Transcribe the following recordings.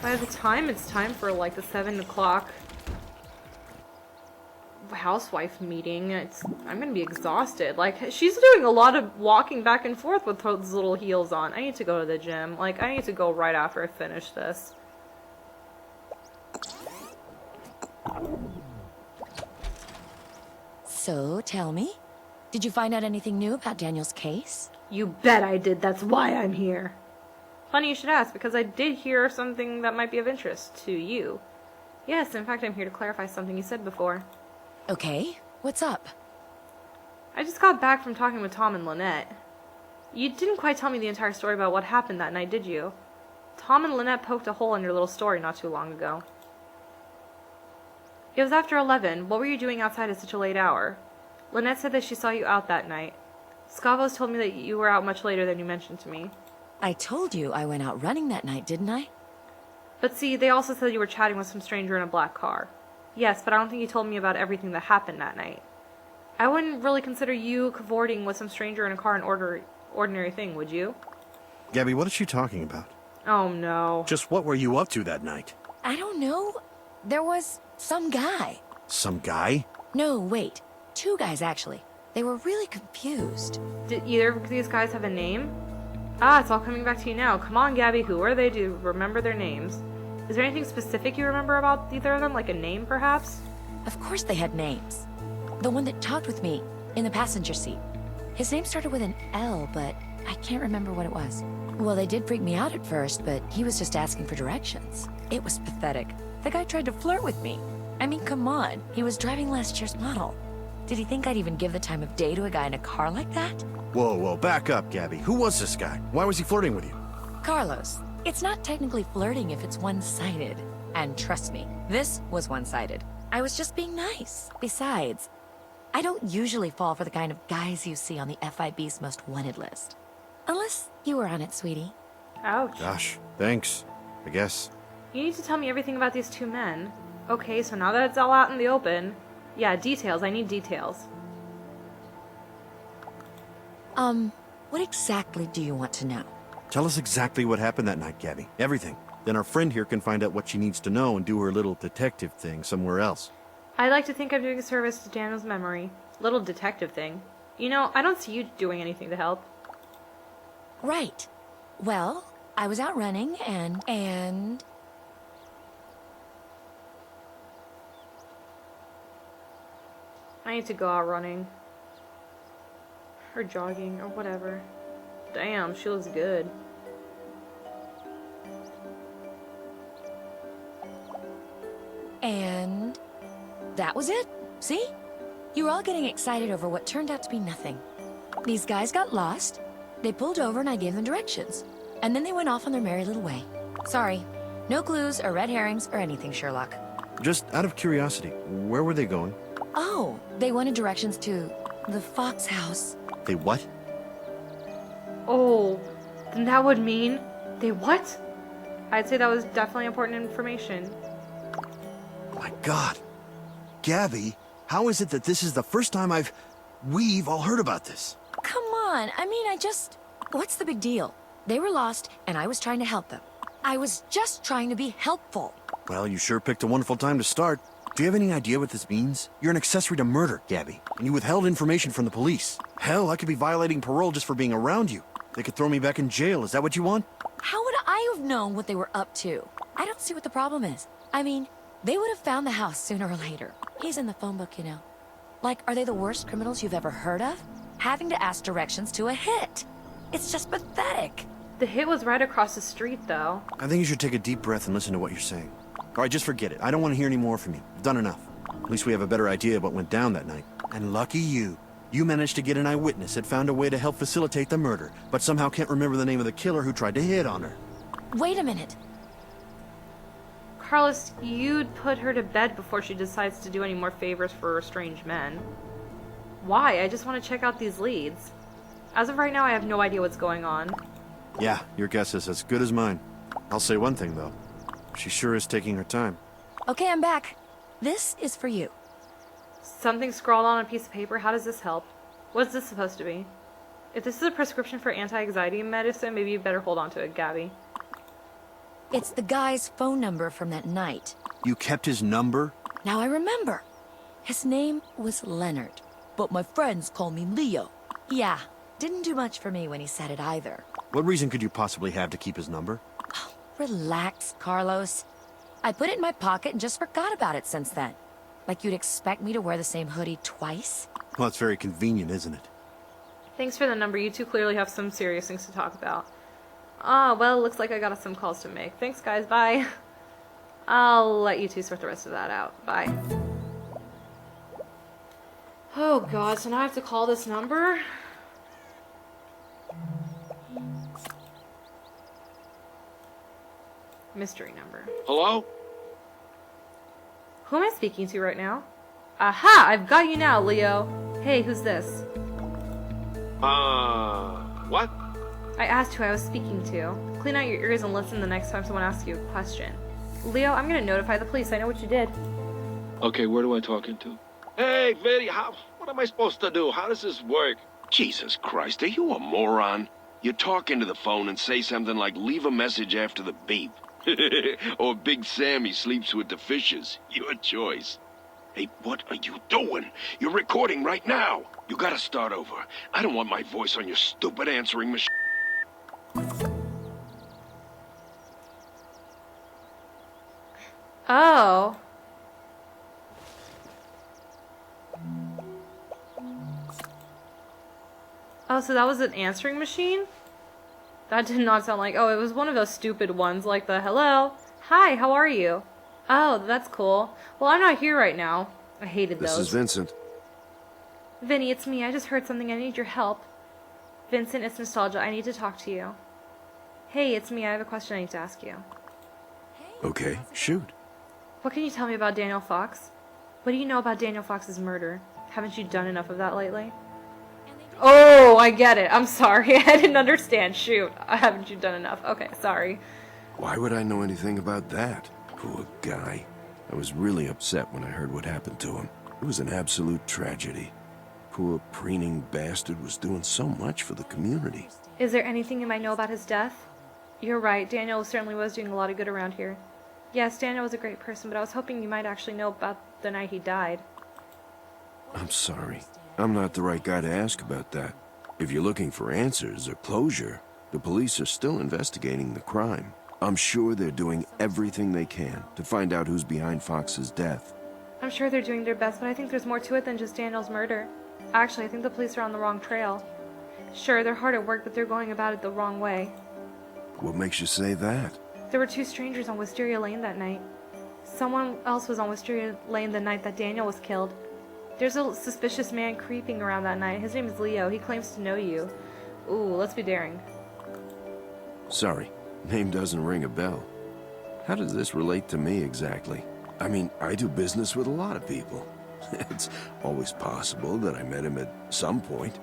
By the time it's time for like the 7 o'clock housewife meeting, I'm gonna be exhausted. Like, she's doing a lot of walking back and forth with those little heels on. I need to go to the gym. Like, I need to go right after I finish this. So, tell me, did you find out anything new about Daniel's case? You bet I did. That's why I'm here. Funny you should ask, because I did hear something that might be of interest to you. Yes, in fact, I'm here to clarify something you said before. Okay, what's up? I just got back from talking with Tom and Lynette. You didn't quite tell me the entire story about what happened that night, did you? Tom and Lynette poked a hole in your little story not too long ago. It was after 11. What were you doing outside at such a late hour? Lynette said that she saw you out that night. Scavos told me that you were out much later than you mentioned to me. I told you I went out running that night, didn't I? But see, they also said you were chatting with some stranger in a black car. Yes, but I don't think you told me about everything that happened that night. I wouldn't really consider you cavorting with some stranger in a car an ordinary thing, would you? Gabby, what is she talking about? Oh no. Just what were you up to that night? I don't know. There was some guy. Some guy? No, wait. 2 guys, actually. They were really confused. Did either of these guys have a name? Ah, it's all coming back to you now. Come on, Gabby, who are they? Do you remember their names? Is there anything specific you remember about either of them, like a name, perhaps? Of course they had names. The one that talked with me in the passenger seat. His name started with an L, but I can't remember what it was. Well, they did freak me out at first, but he was just asking for directions. It was pathetic. The guy tried to flirt with me. I mean, come on. He was driving last year's model. Did he think I'd even give the time of day to a guy in a car like that? Whoa, back up, Gabby. Who was this guy? Why was he flirting with you? Carlos, it's not technically flirting if it's one-sided. And trust me, this was one-sided. I was just being nice. Besides, I don't usually fall for the kind of guys you see on the FIB's most wanted list. Unless you were on it, sweetie. Ouch. Gosh, thanks. I guess. You need to tell me everything about these 2 men. Okay, so now that it's all out in the open... Yeah, details. I need details. What exactly do you want to know? Tell us exactly what happened that night, Gabby. Everything. Then our friend here can find out what she needs to know and do her little detective thing somewhere else. I'd like to think I'm doing a service to Daniel's memory. Little detective thing. You know, I don't see you doing anything to help. Right. Well, I was out running and... I need to go out running. Or jogging, or whatever. Damn, she looks good. And that was it. See? You were all getting excited over what turned out to be nothing. These guys got lost. They pulled over and I gave them directions. And then they went off on their merry little way. Sorry. No clues or red herrings or anything, Sherlock. Just out of curiosity, where were they going? Oh, they wanted directions to the Fox house. They what? Oh, then that would mean... They what? I'd say that was definitely important information. My God. Gabby, how is it that this is the first time we've all heard about this? Come on, I mean, what's the big deal? They were lost, and I was trying to help them. I was just trying to be helpful. Well, you sure picked a wonderful time to start. Do you have any idea what this means? You're an accessory to murder, Gabby, and you withheld information from the police. Hell, I could be violating parole just for being around you. They could throw me back in jail. Is that what you want? How would I have known what they were up to? I don't see what the problem is. I mean, they would have found the house sooner or later. He's in the phone book, you know. Like, are they the worst criminals you've ever heard of? Having to ask directions to a hit. It's just pathetic. The hit was right across the street, though. I think you should take a deep breath and listen to what you're saying. All right, just forget it. I don't want to hear any more from you. I've done enough. At least we have a better idea of what went down that night. And lucky you. You managed to get an eyewitness that found a way to help facilitate the murder, but somehow can't remember the name of the killer who tried to hit on her. Wait a minute. Carlos, you'd put her to bed before she decides to do any more favors for strange men. Why? I just want to check out these leads. As of right now, I have no idea what's going on. Yeah, your guess is as good as mine. I'll say one thing, though. She sure is taking her time. Okay, I'm back. This is for you. Something scrawled on a piece of paper? How does this help? What's this supposed to be? If this is a prescription for anti-anxiety medicine, maybe you better hold on to it, Gabby. It's the guy's phone number from that night. You kept his number? Now I remember. His name was Leonard, but my friends call me Leo. Yeah, didn't do much for me when he said it either. What reason could you possibly have to keep his number? Relax, Carlos. I put it in my pocket and just forgot about it since then. Like you'd expect me to wear the same hoodie twice? Well, it's very convenient, isn't it? Thanks for the number. You two clearly have some serious things to talk about. Ah, well, looks like I got some calls to make. Thanks, guys. Bye. I'll let you two sort the rest of that out. Bye. Oh, God. So now I have to call this number? Mystery number. Hello? Who am I speaking to right now? Aha! I've got you now, Leo. Hey, who's this? What? I asked who I was speaking to. Clean out your ears and listen the next time someone asks you a question. Leo, I'm gonna notify the police. I know what you did. Okay, where do I talk into? Hey, Vinny, what am I supposed to do? How does this work? Jesus Christ, are you a moron? You talk into the phone and say something like, leave a message after the beep. Or Big Sammy sleeps with the fishes. Your choice. Hey, what are you doing? You're recording right now. You gotta start over. I don't want my voice on your stupid answering machine. Oh. Oh, so that was an answering machine? That did not sound like... Oh, it was one of those stupid ones, like the, hello, hi, how are you? Oh, that's cool. Well, I'm not here right now. I hated those. This is Vincent. Vinny, it's me. I just heard something. I need your help. Vincent, it's Nostalgia. I need to talk to you. Hey, it's me. I have a question I need to ask you. Okay, shoot. What can you tell me about Daniel Fox? What do you know about Daniel Fox's murder? Haven't you done enough of that lately? Oh, I get it. I'm sorry. I didn't understand. Shoot. Haven't you done enough? Okay, sorry. Why would I know anything about that? Poor guy. I was really upset when I heard what happened to him. It was an absolute tragedy. Poor preening bastard was doing so much for the community. Is there anything you might know about his death? You're right. Daniel certainly was doing a lot of good around here. Yes, Daniel was a great person, but I was hoping you might actually know about the night he died. I'm sorry. I'm not the right guy to ask about that. If you're looking for answers or closure, the police are still investigating the crime. I'm sure they're doing everything they can to find out who's behind Fox's death. I'm sure they're doing their best, but I think there's more to it than just Daniel's murder. Actually, I think the police are on the wrong trail. Sure, they're hard at work, but they're going about it the wrong way. What makes you say that? There were two strangers on Wisteria Lane that night. Someone else was on Wisteria Lane the night that Daniel was killed. There's a suspicious man creeping around that night. His name is Leo. He claims to know you. Ooh, let's be daring. Sorry, name doesn't ring a bell. How does this relate to me exactly? I mean, I do business with a lot of people. It's always possible that I met him at some point.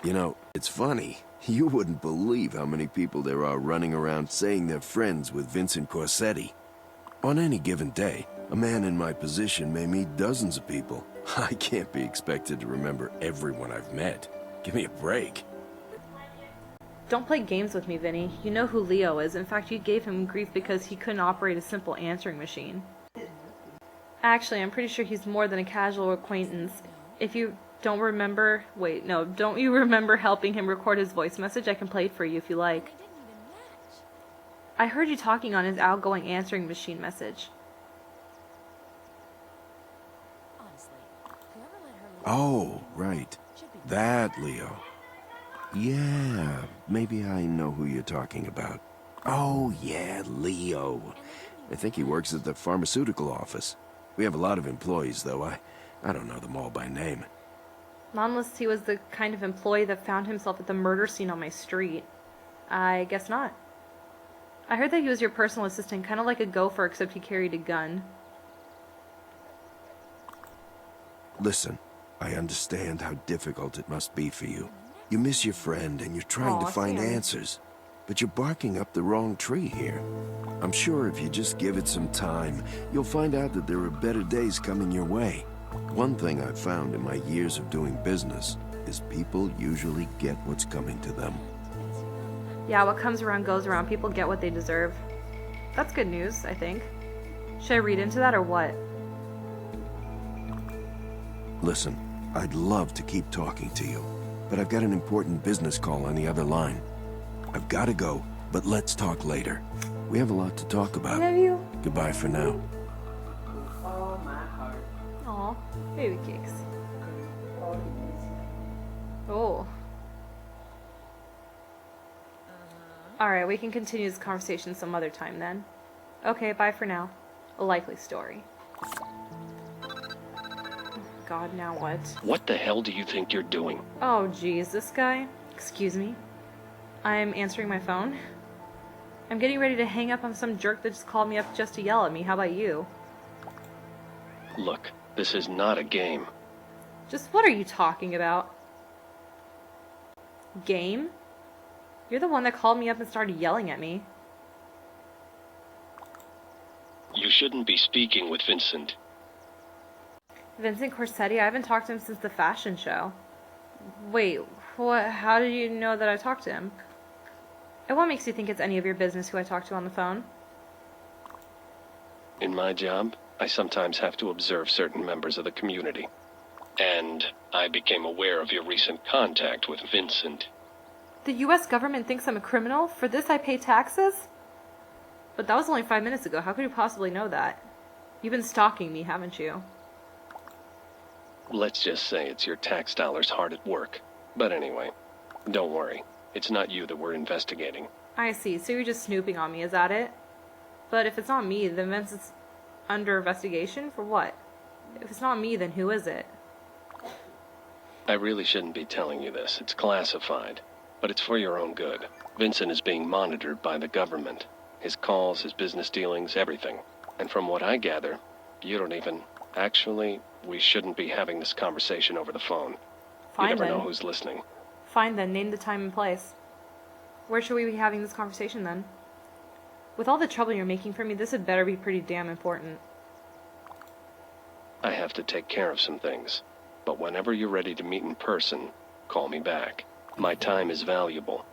You know, it's funny. You wouldn't believe how many people there are running around saying they're friends with Vincent Corsetti. On any given day, a man in my position may meet dozens of people. I can't be expected to remember everyone I've met. Give me a break. Don't play games with me, Vinny. You know who Leo is. In fact, you gave him grief because he couldn't operate a simple answering machine. Actually, I'm pretty sure he's more than a casual acquaintance. If you don't remember... Wait, no. Don't you remember helping him record his voice message? I can play it for you if you like. I heard you talking on his outgoing answering machine message. Oh, right. That Leo. Yeah, maybe I know who you're talking about. Oh, yeah, Leo. I think he works at the pharmaceutical office. We have a lot of employees, though. I don't know them all by name. Not unless he was the kind of employee that found himself at the murder scene on my street. I guess not. I heard that he was your personal assistant, kind of like a gopher, except he carried a gun. Listen, I understand how difficult it must be for you. You miss your friend and you're trying to find answers. But you're barking up the wrong tree here. I'm sure if you just give it some time, you'll find out that there are better days coming your way. One thing I've found in my years of doing business is people usually get what's coming to them. Yeah, what comes around goes around. People get what they deserve. That's good news, I think. Should I read into that or what? Listen, I'd love to keep talking to you, but I've got an important business call on the other line. I've got to go, but let's talk later. We have a lot to talk I about. love you. Goodbye for now. Oh, my heart. Aw, baby cakes. Oh. Alright, we can continue this conversation some other time then. Okay, bye for now. A likely story. God, now what? What the hell do you think you're doing? Oh, geez, this guy? Excuse me? I'm answering my phone. I'm getting ready to hang up on some jerk that just called me up just to yell at me. How about you? Look, this is not a game. Just what are you talking about? Game? You're the one that called me up and started yelling at me. You shouldn't be speaking with Vincent. Vincent Corsetti? I haven't talked to him since the fashion show. Wait, what? How did you know that I talked to him? And what makes you think it's any of your business who I talked to on the phone? In my job, I sometimes have to observe certain members of the community. And I became aware of your recent contact with Vincent. The US government thinks I'm a criminal? For this I pay taxes? But that was only 5 minutes ago. How could you possibly know that? You've been stalking me, haven't you? Let's just say it's your tax dollars hard at work. But anyway, don't worry. It's not you that we're investigating. I see. So you're just snooping on me, is that it? But if it's not me, then Vincent's under investigation? For what? If it's not me, then who is it? I really shouldn't be telling you this. It's classified. But it's for your own good. Vincent is being monitored by the government. His calls, his business dealings, everything. And from what I gather, you don't even... Actually, we shouldn't be having this conversation over the phone. Fine, you never then. know who's listening. Fine then, name the time and place. Where should we be having this conversation then? With all the trouble you're making for me, this had better be pretty damn important. I have to take care of some things. But whenever you're ready to meet in person, call me back. My time is valuable.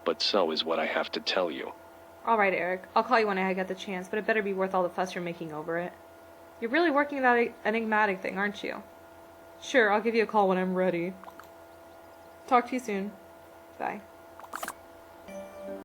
But so is what I have to tell you. Alright, Eric. I'll call you when I get the chance, but it better be worth all the fuss you're making over it. You're really working that enigmatic thing, aren't you? Sure, I'll give you a call when I'm ready. Talk to you soon. Bye.